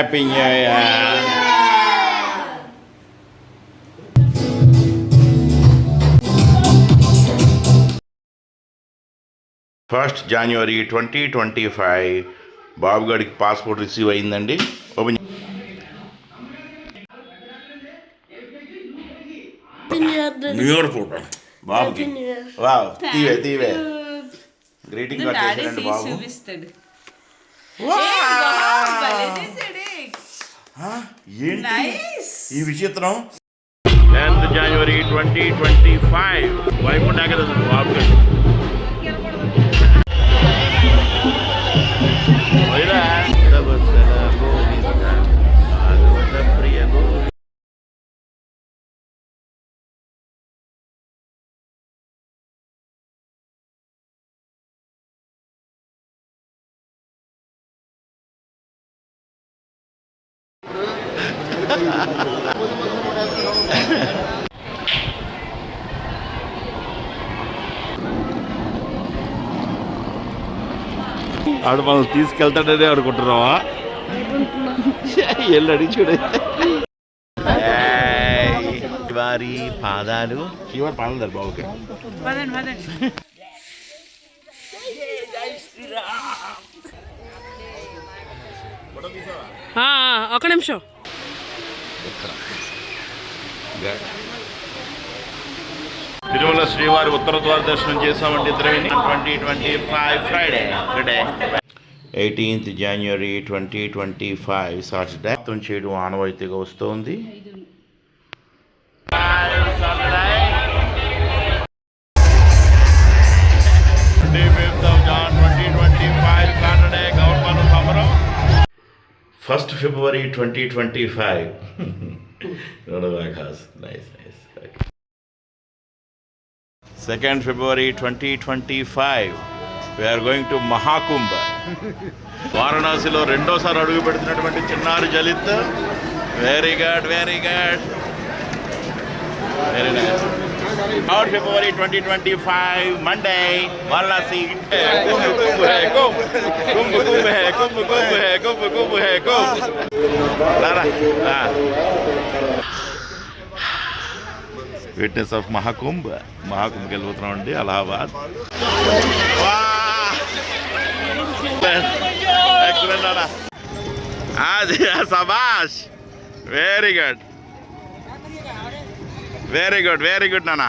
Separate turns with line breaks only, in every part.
Happy new year. First జనవరి 2025 బాబు గారికి passport receive అయిందండి. Open new year photo బాబుకి. Wow, తీవే greeting card చేశారండి బాబు. ఏంటి ఈ విచిత్రం? 10th January 2025 వైకుంఠ ఏకాదశి బాబు గారు. ఆడు మనం తీసుకెళ్తాడనే అనుకుంటున్నావా? ఎల్లడి చూడైతే వారి పాదాలు శివారి పాదాలు బాబుకి.
ఒక నిమిషం.
తిరుమల శ్రీవారి ఉత్తర ద్వార దర్శనం చేసామండి ఇద్దరు. 2025 Friday today 18th January 2025 Saturday. అర్థం చేయడం ఆనవాయితీగా వస్తుంది. First February 2025. Nice. 2nd February 2025. We are going to Mahakumbh. వారణాసిలో రెండోసారి అడుగు పెడుతున్నటువంటి చిన్నారి Jalith. Very good very nice. 3rd February 2025 Monday Varanasi. Witness of Mahakumbh. మహాకుంభ్కి వెళ్ళిపోతున్నాం అండి అలహాబాద్. ఎక్సలెంట్ అన్న. అది సబాష్. వెరీ గుడ్ నాన్న.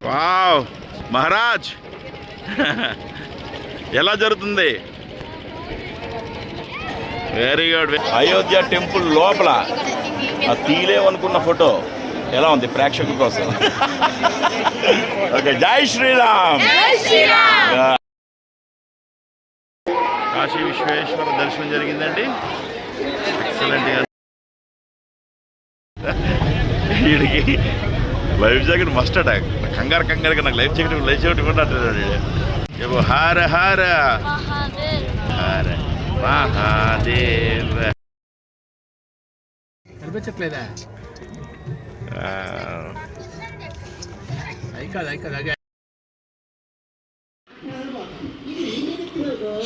వావ్ మహారాజ్. ఎలా జరుగుతుంది? Very good. అయోధ్య టెంపుల్ లోపల తీలేవనుకున్న ఫోటో ఎలా ఉంది ప్రేక్షకుల కోసం? ఓకే, జై శ్రీరామ్. కాశీ విశ్వేశ్వర దర్శనం జరిగిందండి. ఎక్సలెంట్గా. వీడికి లైఫ్ జాకెట్ మస్ట్ అటాక్. కంగారుగా నాకు లైఫ్ జాకెట్ కూడా అంటాడు. హర హర హర మహాదేవ్.
కనిపించట్లేదా?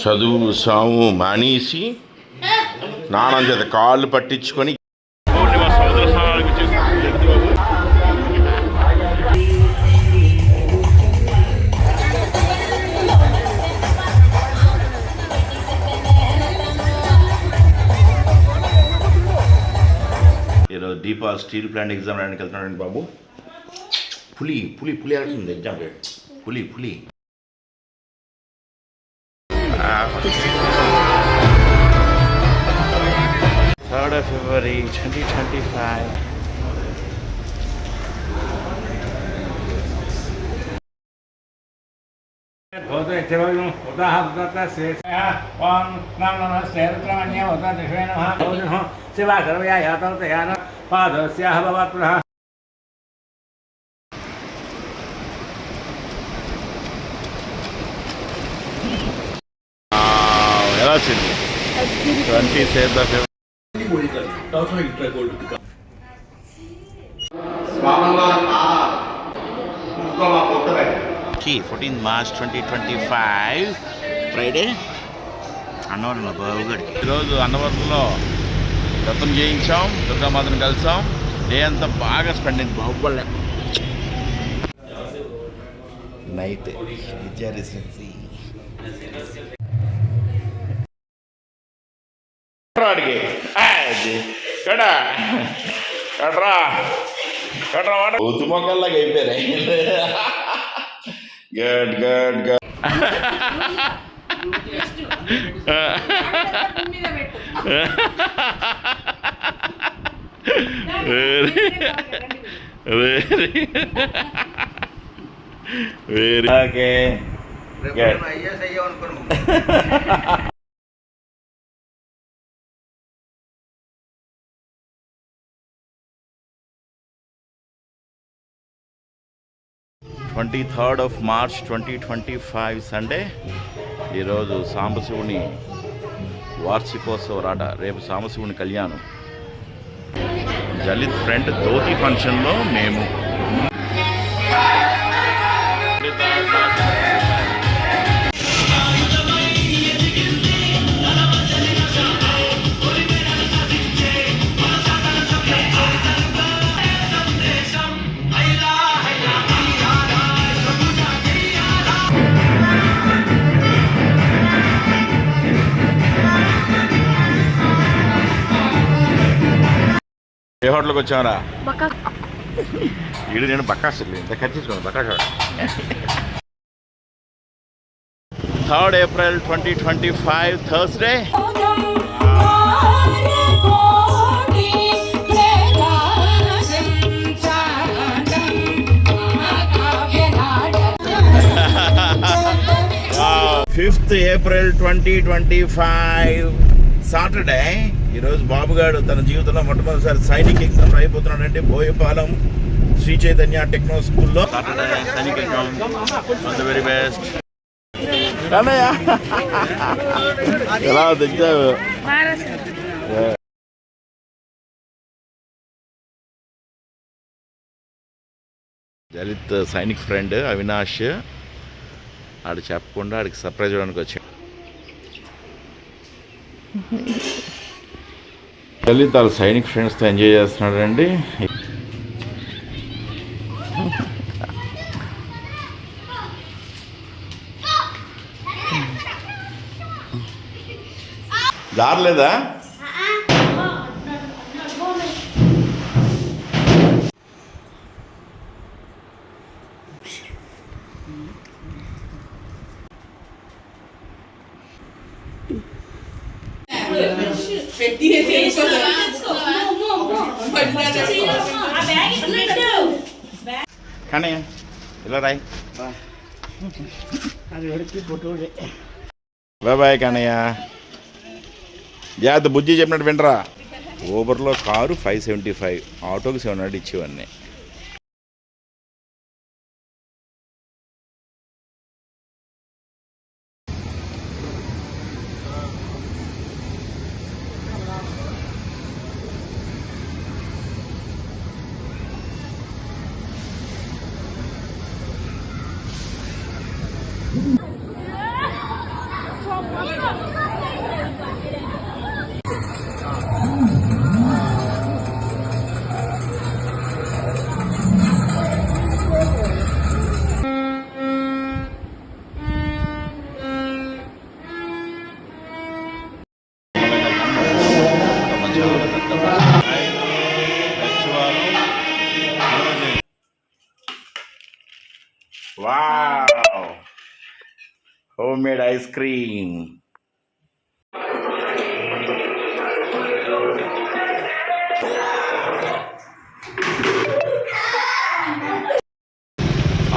చదువు సాము మానేసి స్నానం చేత కాళ్ళు పట్టించుకొని సముద్ర స్నానాలకు బాబు. ఈరోజు దీపా స్టీల్ ప్లాంట్ ఎగ్జామ్ రాయడానికి వెళ్తున్నాడండి బాబు. పులి ఆడుతుంది ఎగ్జామ్. పులి 3rd February 2025.
శివా సర్వయా యాతయాన పాదస్యాహ భవత్ పునః.
ఎలా వచ్చింది? 27th February. 14th March 2025 Friday. అన్నవరంలో బాబుగడికి ఈరోజు అన్నవరంలో వ్రతం చేయించాం, దుర్గామాతను కలిసాం. డే అంతా బాగా స్పెండ్ అయింది బాహుబలి నైట్ విద్యా రెసిడెన్సీ. అడిగి కడా కట్రా కట్రా వాడ ఊతు మొక్కల్లాగా అయిపోయాయి. Good good good. Very okay good. 23rd of March 2025 Sunday. ఈరోజు సాంబశివుని వార్షికోత్సవ రాట. రేపు సాంబశివుని కళ్యాణం. జలిత్ ఫ్రెండ్ ధోతి ఫంక్షన్లో మేము. ఏ హోటల్కి వచ్చామరా? ఈడు నేను బక్కాసు ఇంత ఖర్చుకోండి బక్కాసు. 3rd April 2025 Thursday. Fifth April 2025 Saturday. ఈరోజు బాబుగాడు తన జీవితంలో మొట్టమొదటిసారి సైనిక్ ఎగ్జామ్ రాయిపోతున్నాడంటే బోయపాలెం శ్రీ చైతన్య టెక్నో స్కూల్లో. Saturday Sainik exam. All the very best. ఎలా తెచ్చావు? జలిత్ సైనిక్ ఫ్రెండ్ అవినాష్ ఆడు చెప్పకుండా ఆడికి సర్ప్రైజ్ ఇవ్వడానికి వచ్చాడు. జలిత్ వాళ్ళ సైనిక్ ఫ్రెండ్స్తో ఎంజాయ్ చేస్తున్నాడు అండి. దారలేదా? కానీ ఇలా రాయ్. Bye bye Kannayya. జాగ్రత్త బుజ్జి చెప్పినట్టు వినరా. ఊబర్లో కారు 575, ఆటోకి 700 ఇచ్చేవన్నీ. Wow! Homemade ice cream.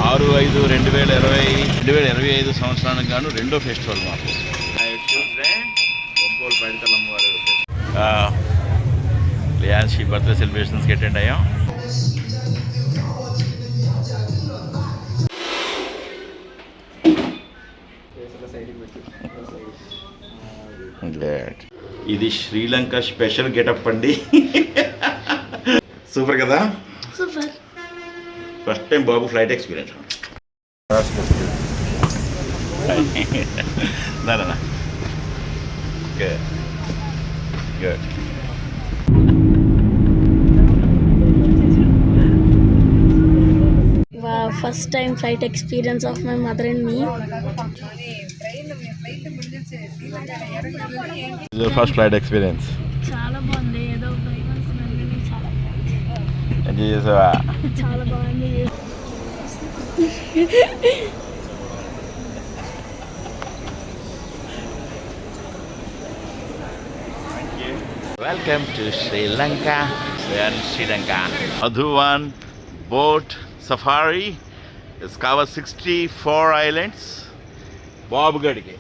ఆరు 5/2025 సంవత్సరానికి గాను రెండో ఫెస్టివల్ మాకు. ఒంగోలు పైడితల్లమ్మవారు లియాన్షి బర్త్డే సెలబ్రేషన్స్కి అటెండ్ అయ్యాం. ఇది శ్రీలంక స్పెషల్ గెటప్ అండి. సూపర్ కదా. సూపర్. ఫస్ట్ టైం బాబు flight experience. Good good.
first time flight experience of my mother and me.
Your first flight experience.
చాలా బాగుంది, ఏదో భయమేసి చాలా
Enjoy చేసావా?
చాలా బాగుంది.
Welcome to Sri Lanka. We are in Sri Lanka. Madhuvan boat safari. It's covered 64 islands. బాబుగడికి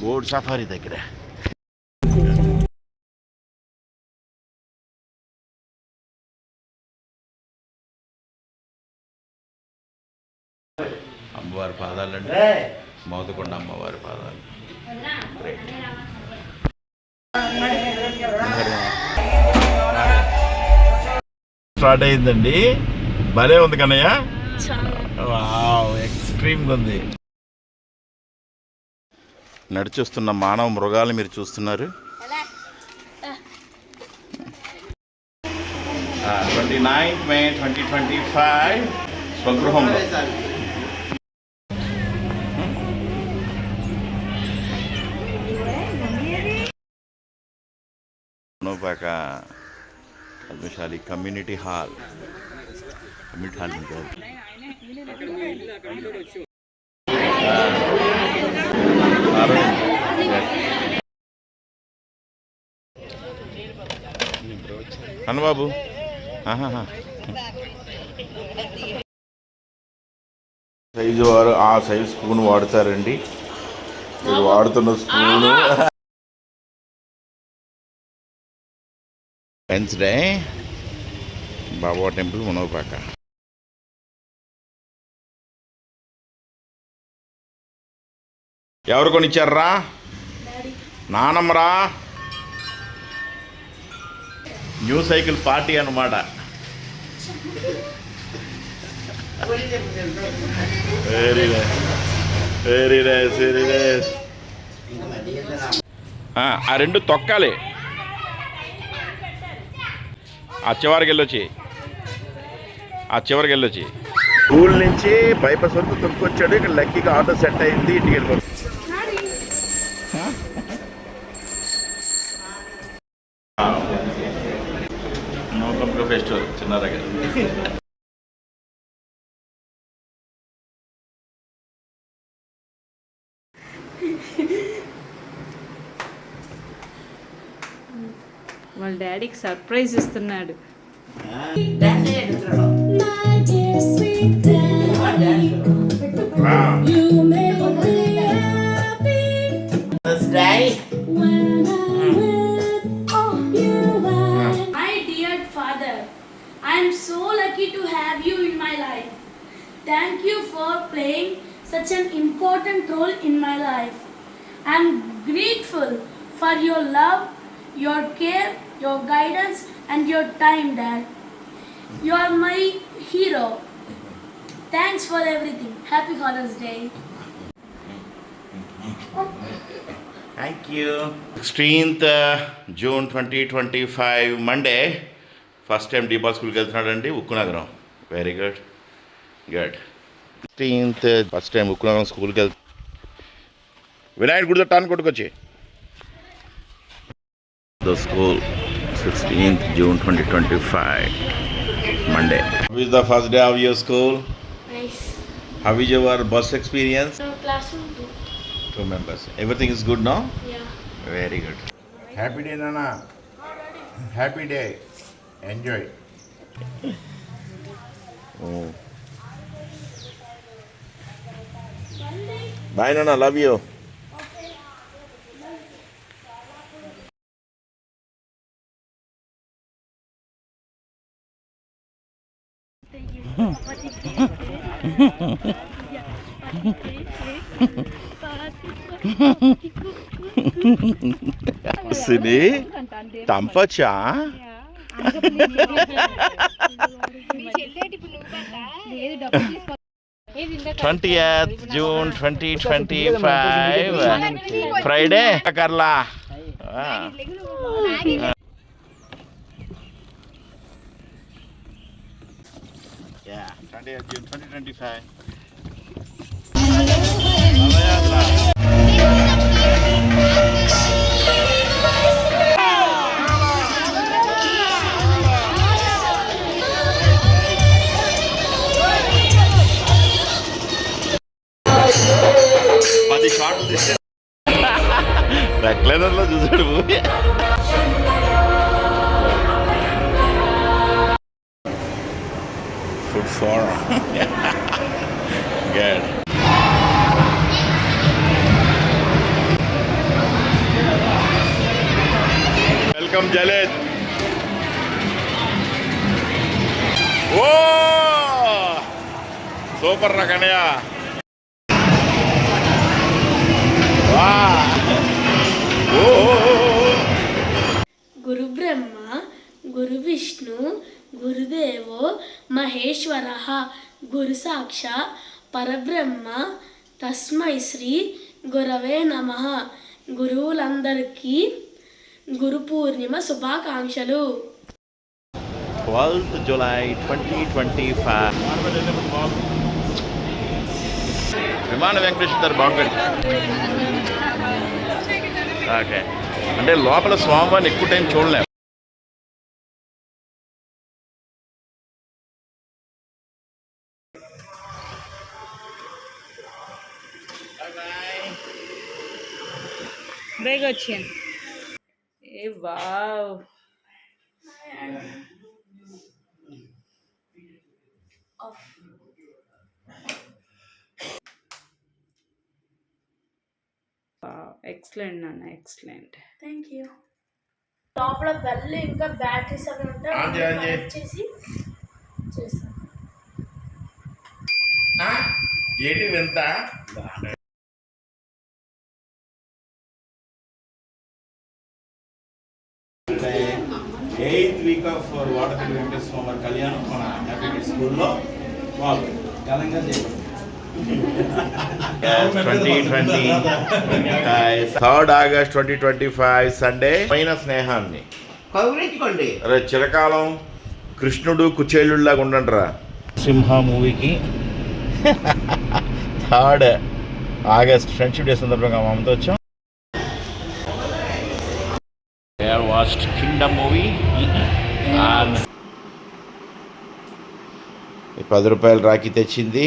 boat safari దగ్గర అమ్మవారి పాదాలు అంటే మోదకొండ అమ్మవారి పాదాలు. గ్రేట్. స్టార్ట్ అయిందండి. భలే ఉంది కన్నయ్య. వావ్, ఎక్స్ట్రీమ్గా ఉంది. నడిచొస్తున్న మానవ మృగాలు మీరు చూస్తున్నారు. 29 మే 2025 స్వగృహంలో. నోపాక Padmashali community hall. Community hall ఉంటుంది. అన్నబాబు సైజు వారు ఆ సైజు స్పూన్ వాడతారండి. మీరు వాడుతున్న స్పూను వెన్స్డే బాబా టెంపుల్ మునవపాక. ఎవరు కొనిచ్చారా? నానమ్మరా. న్యూ సైకిల్ పార్టీ అన్నమాట. Very nice, very nice, very nice. ఆ రెండు తొక్కాలి. ఆ చివరికి వెళ్ళొచ్చి స్కూల్ నుంచి బైపాస్ వరకు తొక్కొచ్చాడు. ఇక్కడ లక్కీగా ఆటో సెట్ అయింది. ఇంటికి వెళ్ళిపోతుంది. నోకంలో ఫెస్టివల్ చిన్నారా గారు.
వాళ్ళ డాడీకి సర్ప్రైజ్ ఇస్తున్నాడు.
My dear father, I am so lucky to have you in my life. Thank you for playing such an important role in my life. I am grateful for your love, your care, your guidance and your time, Dad. You are my hero. Thanks for everything. Happy Father's Day.
Thank you. 16th June 2025 Monday. First time డీపా స్కూల్కి వెళ్తున్నాడండి. Ukkunagaram. Very good, good. 16th first time Ukkunagaram స్కూల్కి వెళ్తా. వినాయకుడి గుడి టాన్ కొట్టుకొచ్చి the school. 16th June 2025 Monday. How is the first day of your school?
Nice.
How is your bus experience?
Classroom 2.
2 members. Everything is good now?
Yeah.
Very good.
Happy day, Nana. Happy day. Enjoy.
Oh. Bye, Nana. Love you. Sini, tampacha. 20th June 2025 Friday. Karla. Yeah. 2025. పది షాట్లు తీస్తే రెక్లైనర్లో చూసాడు movie. Food for good. Welcome Jaled. ఓ super రకనయ్య.
గురు బ్రహ్మ గురు విష్ణు గురుదేవో మహేశ్వర గురు సాక్షా పరబ్రహ్మ తస్మై శ్రీ గురవే నమః. గురువులందరికీ గురు పూర్ణిమ శుభాకాంక్షలు.
12th July 2025. విమాన వెంకటేశ్వర బాగుంది. ఓకే, అంటే లోపల స్వామివారిని ఎక్కువ టైం చూడలేం.
బేగా వచ్చాను. ఏ వావ్, ఎక్సలెంట్ నాన్న, ఎక్సలెంట్.
Thank you. లోపల బెల్ ఇంకా బ్యాటరీస్ అవి ఉంటాయి చేసి చేస్తాను.
ఏంటి వింత?
8th week of Vadapalli Venkateswara స్వామి కళ్యాణం మన హ్యాపీ కిడ్స్ స్కూల్లో ఘనంగా చేయబడింది. 2020 3rd August 2025 సండే పైన స్నేహాన్ని
కౌరించుకోండి.
అరే చిరకాలం కృష్ణుడు కుచేలులాగా ఉండండిరా. సింహ మూవీకి 3rd August ఫ్రెండ్షిప్ డే సందర్భంగా మా అమ్మతో వచ్చాం. Watched Kingdom movie. 10 రూపాయలు రాఖీ తెచ్చింది.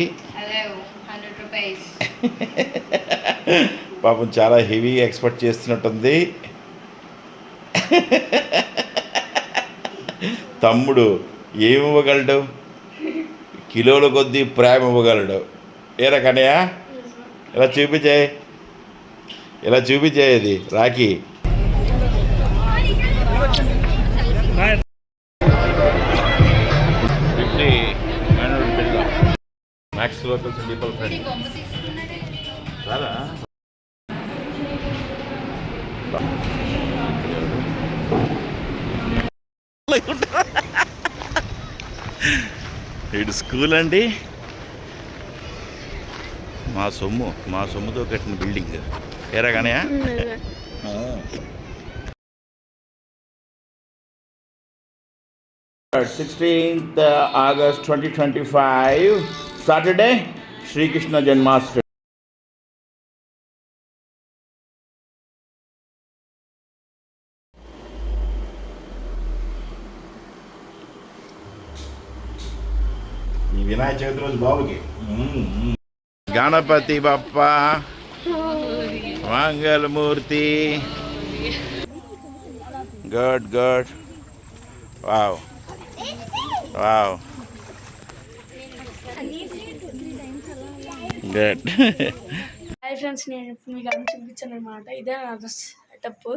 పాపం చాలా హెవీ ఎక్స్పెక్ట్ చేస్తున్నట్టుంది. తమ్ముడు ఏమి ఇవ్వగలడు? కిలోల కొద్దీ ప్రేమ ఇవ్వగలడు. ఏ రకనయ్య ఇలా చూపించాయి, ఇలా చూపించేది Rakhi. Max locals people friend రాదా? ఇటు స్కూల్ అండి, మా సొమ్ముతో కట్టిన బిల్డింగ్. ఏరా కానీ 16th August 2025 Saturday, Shri Krishna Janmashtami. ఈ వినాయక చవితి రోజు బాబుకి Ganapati Bappa Mangalmurti. Good good. Wow wow, good.
Hi friends, నేను మీకు అన్ని చూపించాను అనమాట. ఇదే నా సెటప్,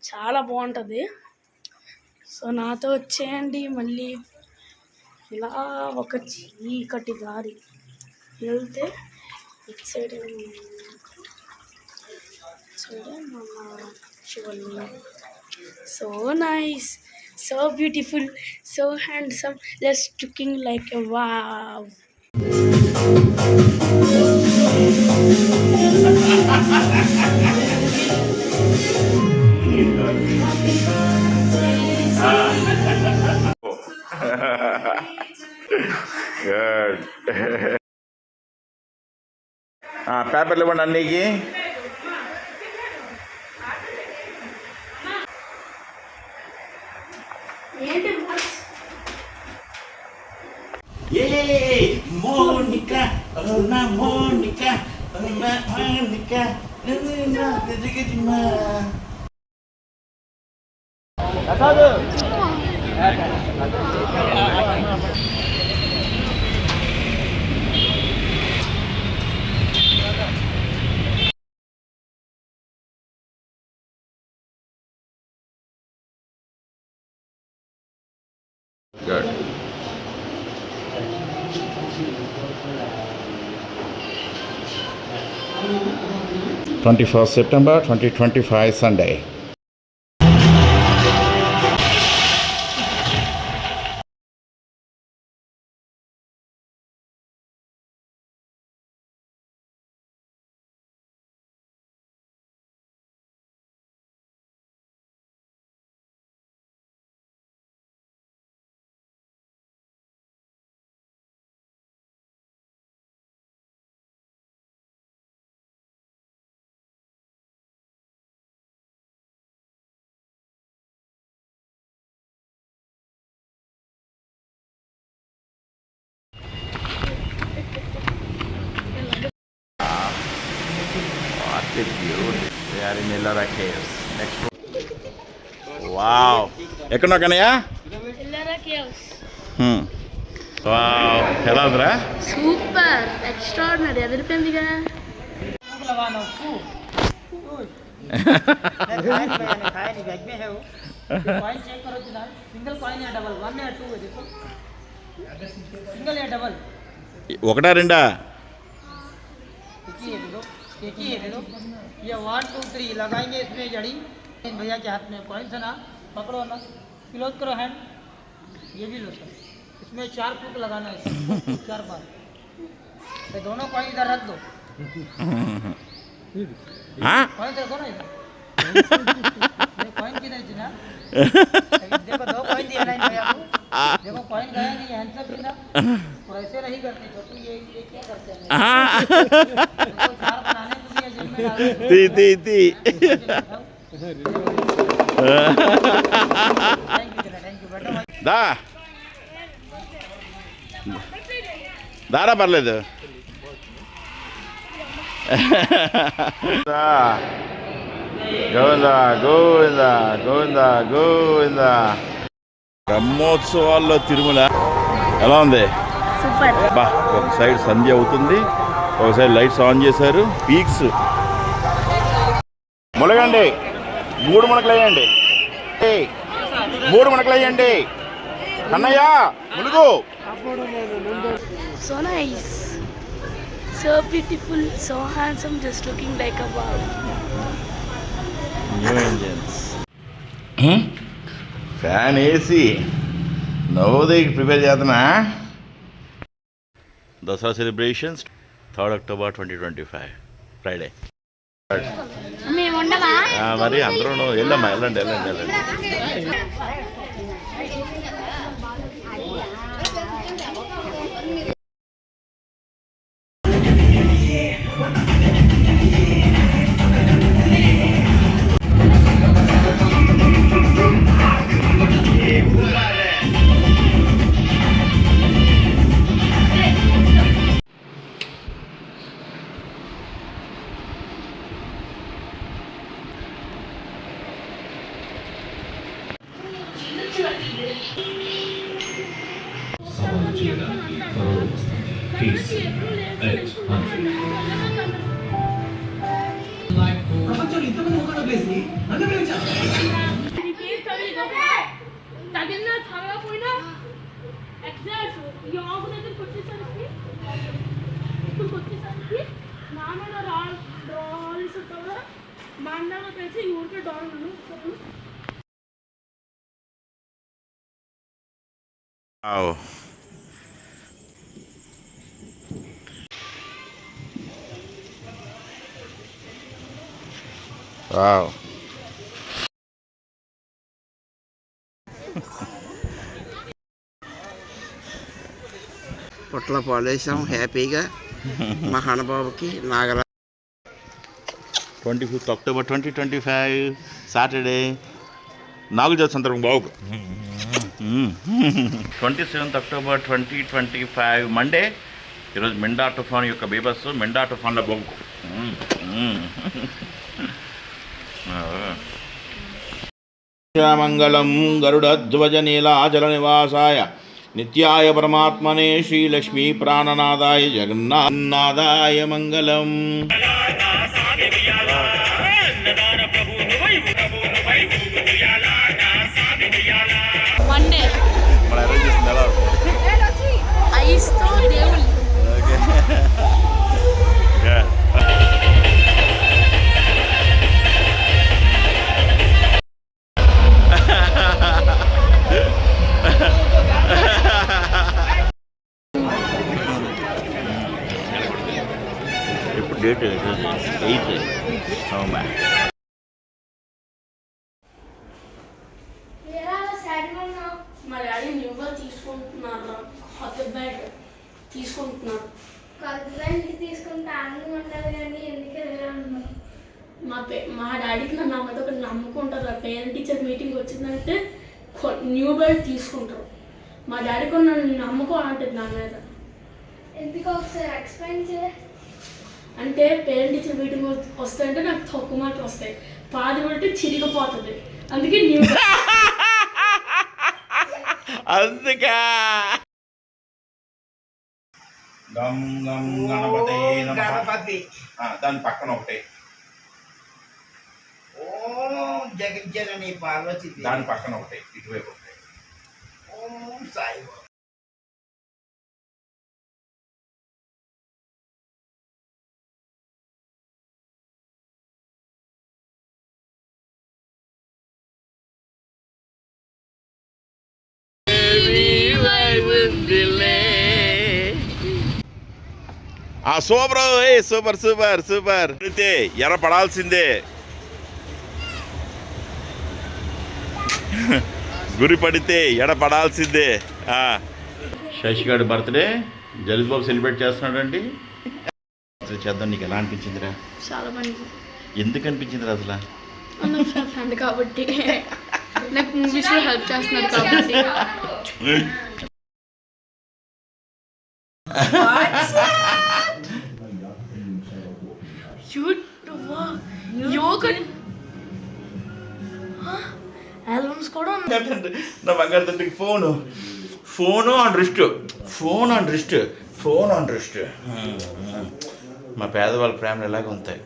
చాలా బాగుంటుంది. సో నాతో వచ్చేయండి. మళ్ళీ ఇలా ఒక చీకటి దారి వెళ్తే ఇటు సైడ్ శివలింగం. So nice, so beautiful, so handsome, just looking like a wow.
Good. పేపర్లు ఇవ్వండి అన్నీకి.
ఏంటి బాస్?
మోనికా నా మోనికా నా మోనికా నా తిరిగిమా.
Good. September 2025 Sunday. What a beauty. We are in Ellora Caves. Next one. Wow. ఎక్కడున్నా కన్నయ్య?
ఎల్లరా కేవ్స్.
వావ్, ఎలా ఉందిరా?
సూపర్, ఎక్స్ట్రాడినరీ, అదిరిపోయింది కదా.
ఒకటా రెండా?
एक ही है दे दो। ये 1 2 3 लगाएंगे इसमें जड़ी। भैया के हाथ में कॉइन्स है ना, पकड़ो ना, क्लोज करो हैंड। ये भी लो सर, इसमें 4 फूक लगाना है, 4 बार। तो दोनों कॉइन इधर रख दो।
हाँ?
कॉइन रखो ना इधर। ये कॉइन किधर थी ना? देखो 2 कॉइन दिया ना इन भैया को। देखो कॉइन गया नहीं, हैंड्स अप ना, और ऐसे नहीं करते छोटू। ये क्या करते हैं? इसको 4 बनाने के लिए जेब में डाल दो।
ती
थैंक यू बेटा।
దా దారా పర్లేదు. గోవిందా గోవిందా గోవిందా గోవిందా. బ్రహ్మోత్సవాల్లో తిరుమల ఎలా ఉంది?
సూపర్.
బా, ఒక సైడ్ సంధ్య అవుతుంది, ఒక సైడ్ లైట్స్ ఆన్ చేశారు. పీక్స్ ములగండి, 3 మునకలు వేయండి, 3 మునకలు వేయండి. అన్నయ్య Mulugu.
So nice, so beautiful, so handsome, just looking like a wow.
New engines, fan AC, నవోదయకి ప్రిపేర్ చేస్తున్నా. Dasara celebrations 3rd October 2025 Friday.
మేము ఉండమా?
మరి అందరూ వెళ్ళమ్మా, వెళ్ళండి వెళ్ళండి వెళ్ళండి.
తగిన తగలపోయినా ఎగ్జాక్ట్ ఈ ఆకు దగ్గరికి వచ్చేసరికి ఇక్కడికి వచ్చేసరికి నాన్న డాల్స్ ఉంటావు, మా అన్నగా తెలిసి ఈ ఊరికే డాల్
వావ్.
పొట్ల పాలేసాం హ్యాపీగా. మహానుభావుకి నాగరా
25th October 2025 Saturday. నాగుల సందర్భం బాగు. 27th October 2025 Monday. ఈరోజు మెండా తుఫాన్ యొక్క బీభత్సు, మెండా తుఫాన్ల బొంకు. మంగళం గరుడధ్వజ నీలాచల నివాసాయ నిత్యాయ పరమాత్మనే శ్రీలక్ష్మీ ప్రాణనాదాయ జగన్నాథాయ మంగళం.
మండే ఐస్తో దేవుళ్ళు.
ఇప్పుడు డేట్ 8
మా డాడీ న్యూ బర్త్ తీసుకుంటున్నారు, కొత్త బెడ్ తీసుకుంటున్నారు.
కొత్త బెడ్ తీసుకుంటే ఆనందం ఉంటుంది కానీ ఎందుకు వెళ్ళాను.
మా డాడీకి నన్ను అమ్మతో ఒకటి నమ్ముకుంటారు. ఆ పేరెంట్ టీచర్ మీటింగ్ వచ్చిందంటే న్యూ బెడ్ తీసుకుంటారు. మా డాడీకి నన్ను నమ్ముకోవాలంటుంది నా మీద.
ఎందుకు ఒకసారి ఎక్స్ప్లెయిన్ చేయ.
అంటే పేరెంట్ టీచర్ మీటింగ్ వస్తాయంటే నాకు తక్కువ మాటలు వస్తాయి, పాది పడితే చిరిగిపోతుంది. అందుకే న్యూ
అందుకా గం గం గణపతే నమః.
గణపతి
దాని పక్కన ఒకటే,
ఓం జగజ్జనని పార్వతి
దాని పక్కన ఒకటే, ఇటువైపు ఒకటే.
Om Sai
super, super super super. అయితే ఎర్ర పడాల్సిందే, గురి పడితే ఎడ పడాల్సిందే. శశిగాడి బర్త్డే జలిత్ బాబు సెలబ్రేట్ చేస్తున్నాడండి. చేద్దాం. నీకు ఎలా అనిపించిందిరా?
చాలా మంది
ఎందుకు అనిపించిందిరా అసలు?
ఫ్రెండ్ కాబట్టి, నాకు మూవీస్లో హెల్ప్ చేస్తున్నారు కాబట్టి. ఆల్బమ్స్ కూడా
నా బంగారు తండ్రికి ఫోను ఆన్ రిస్ట్. మా పేదవాళ్ళ ప్రేమలు ఎలాగ ఉంటాయి.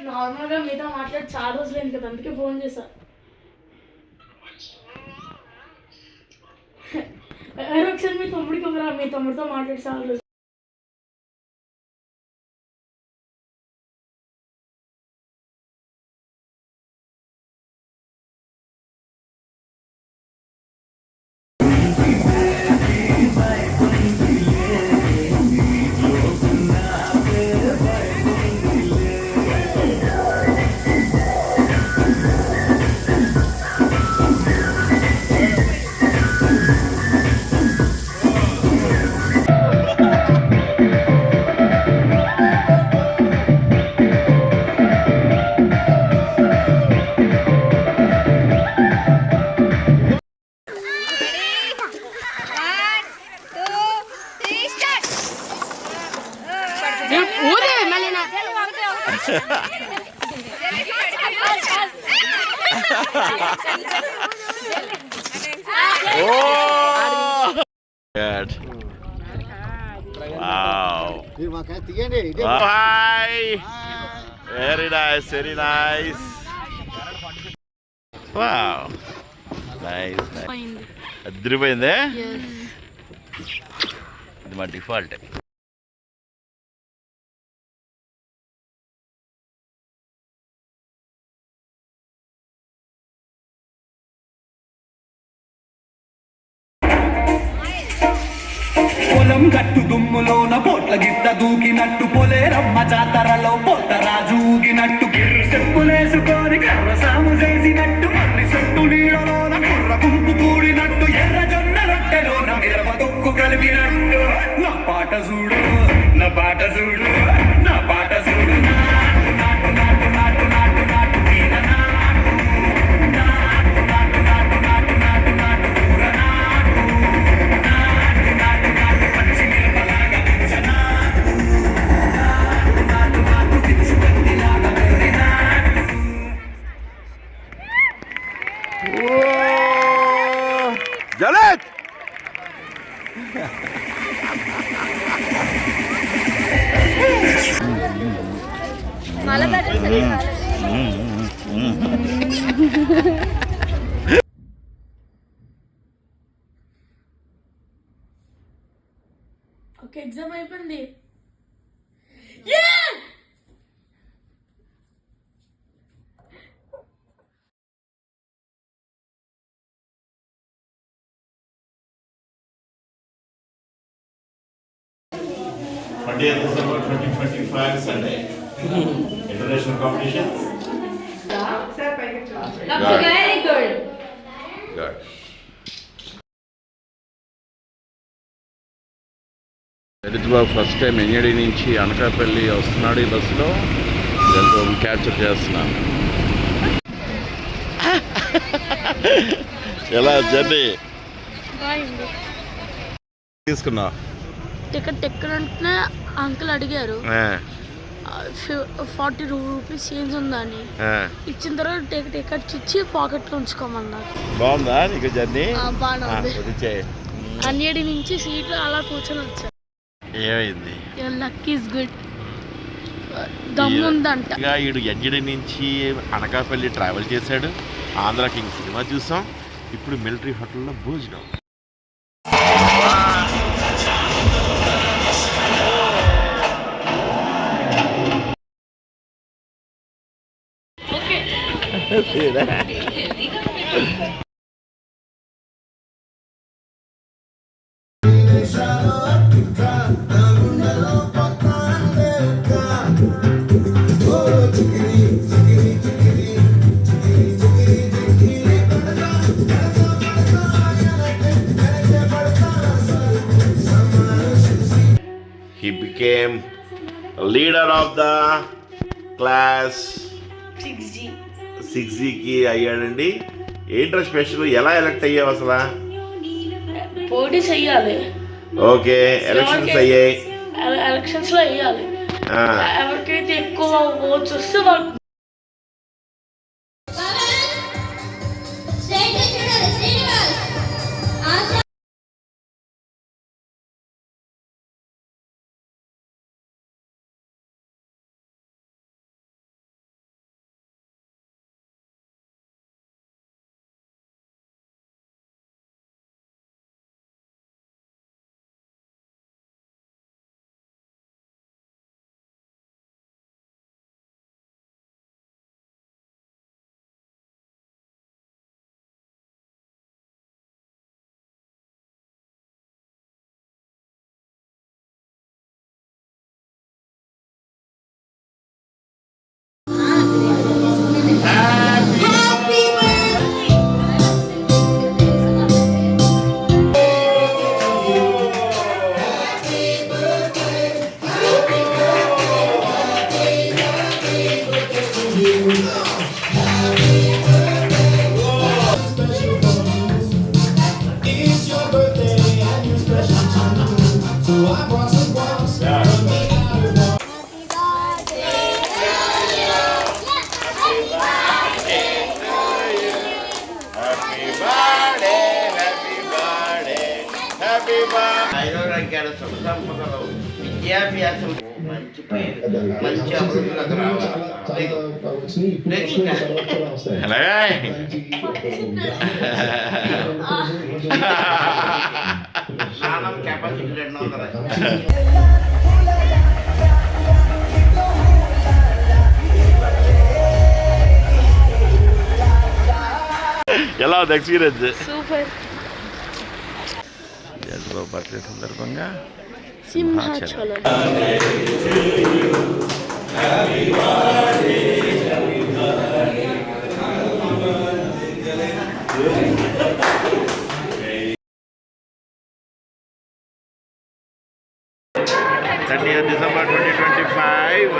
నార్మల్గా మీతో మాట్లాడి చాలా రోజులైంది కదా, అందుకే ఫోన్ చేశా. ఒకసారి మీ తమ్ముడితో మాట్లాడి చాలా రోజులు.
Oh! Good. Wow. Oh, hi. Very nice, very nice. Wow. Nice, nice. అదిరిపోయిందే. ఇది మా డిఫాల్ట్.
పొలం గట్టు దుమ్ములోన పోట్ల గిట్ట దూకినట్టు పొలేరమ్మ జాతరలో పోతరాజు ఊగినట్టు గిర్రు చెప్పులేసుకొని కర్ర సాము చేసినట్టు మర్రి చెట్టు నీడలోన కుర్ర గుంపు కూడినట్టు ఎర్ర జొన్న రొట్టెలోన మిరప తొక్కు కలిపినట్టు నా పాట చూడు నా పాట చూడు నా పాట చూడు నాటు నాటు నాటు
జలత్
ఓకే ఎగ్జామ్ అయిపోయింది.
December 2025 Sunday. International competitions.
Very good.
Good. Lalit Babu first time NAD నుంచి అనకాపల్లి వస్తున్నాడు ఈ బస్సులో. క్యాప్చర్ చేస్తున్నాను. ఎలా జర్నీ తీసుకున్నా?
టికెట్ ఎక్కడంటే అంకుల్ అడిగారు 40 రూపీస్ చేంజ్ ఉందని. ఇచ్చిన తర్వాత టికెట్ ఇచ్చి పాకెట్లో ఉంచుకోమన్నారు.
బాగుందా నీకు జర్నీ?
బాగుంది. అన్నిటి నుంచి సీట్లు అలా కూర్చొని వచ్చారు.
ఏమైంది?
Luck is good. దమ్ముందంట.
ఈడు ఎన్జిడి నుంచి అనకాపల్లి ట్రావెల్ చేశాడు. ఆంధ్ర కింగ్ సినిమా చూసాం. ఇప్పుడు మిలిటరీ హోటల్లో భోజనం. He became a leader of the class 6Gకి అయ్యాడండి. ఏంట్రా స్పెషల్? ఎలా ఎలక్ట్ అయ్యావు అసలు?
పోటీ చెయ్యాలి.
ఓకే, ఎలక్షన్స్ అయ్యాయి.
ఎలక్షన్స్ లో వేయాలి. ఎవరికైతే ఎక్కువ ఓట్స్ వస్తే వాళ్ళు
విద్యాభ్యాసం మంచి పేరు, మంచి అభివృద్ధిలోకి రావాలి. నాణం కెపాసిటీ 200.
ఎలా ఉంది ఎక్స్పీరియన్స్?
సూపర్.
బర్త్డే సందర్భంగా
సింహాచలం.
December 2025